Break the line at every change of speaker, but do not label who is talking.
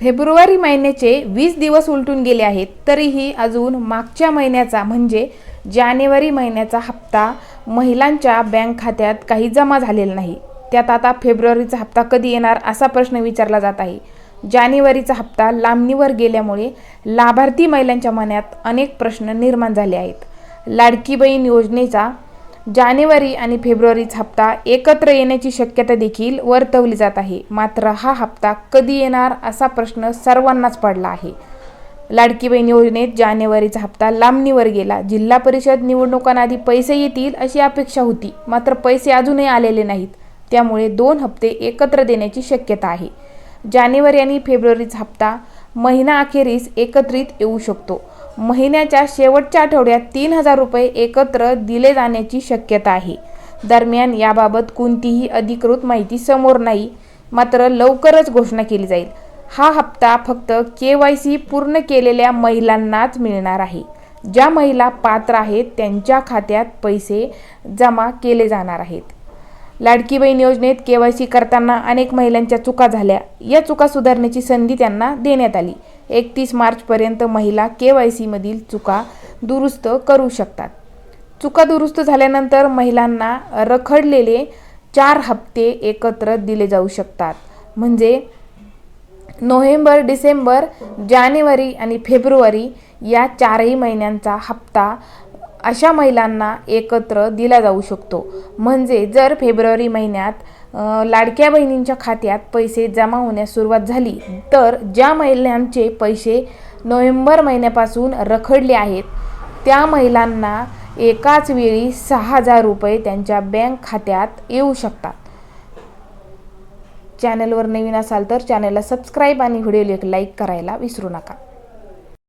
February महिन्याचे 20 दिवस उलटून गेले आहेत, तरीही अजून मागच्या महिन्याचा म्हणजे जानेवारी महिन्याचा हप्ता महिलांच्या बँक खात्यात काही जमा झालेला नाही। त्यात आता फेब्रुवारीचा हप्ता कधी येणार असा प्रश्न विचारला जात आहे। जानेवारीचा हप्ता लांबणीवर गेल्यामुळे लाभार्थी महिलांच्या मनात अनेक प्रश्न निर्माण झाले आहेत। लाडकी बहीण योजनेचा जानेवारी आणि फेब्रुवारीचा हप्ता एकत्र येण्याची शक्यता देखील वर्तवली जात आहे। मात्र हा हप्ता कधी येणार असा प्रश्न सर्वांनाच पडला आहे। लाडकी बहीण योजनेत जानेवारीचा हप्ता लांबणीवर गेला। जिल्हा परिषद निवडणुकांआधी पैसे येतील अशी अपेक्षा होती, मात्र पैसे अजूनही आलेले नाहीत। त्यामुळे 2 हप्ते एकत्र देण्याची शक्यता आहे। जानेवारी आणि फेब्रुवारीचा हप्ता महिना अखेरीस एकत्रित येऊ शकतो। महिन्याच्या शेवटच्या आठवड्यात 3000 रुपये एकत्र दिले जाण्याची शक्यता आहे। दरम्यान याबाबत कोणतीही अधिकृत माहिती समोर नाही, मात्र लवकरच घोषणा केली जाईल। हा हप्ता फक्त KYC पूर्ण केलेल्या महिलांनाच मिळणार आहे। ज्या महिला पात्र आहेत त्यांच्या खात्यात पैसे जमा केले जाणार आहेत। लाडकी बहीण योजनेत KYC करताना अनेक महिलांच्या चुका झाल्या। या चुका सुधारण्याची संधी त्यांना देण्यात आली। 31 मार्चपर्यंत महिला KYC मधील चुका दुरुस्त करू शकतात। चुका दुरुस्त झाल्यानंतर महिलांना रखडलेले 4 हप्ते एकत्र दिले जाऊ शकतात। म्हणजे नोव्हेंबर, डिसेंबर, जानेवारी आणि फेब्रुवारी या 4ही महिन्यांचा हप्ता अशा महिलांना एकत्र दिला जाऊ शकतो। म्हणजे जर फेब्रुवारी महिन्यात लाडक्या बहिणींच्या खात्यात पैसे जमा होण्यास सुरुवात झाली, तर ज्या महिलांचे पैसे नोव्हेंबर महिन्यापासून रखडले आहेत त्या महिलांना एकाच वेळी 6000 रुपये त्यांच्या बँक खात्यात येऊ शकतात। चॅनलवर नवीन असाल तर चॅनलला सबस्क्राईब आणि व्हिडिओला एक लाईक करायला विसरू नका।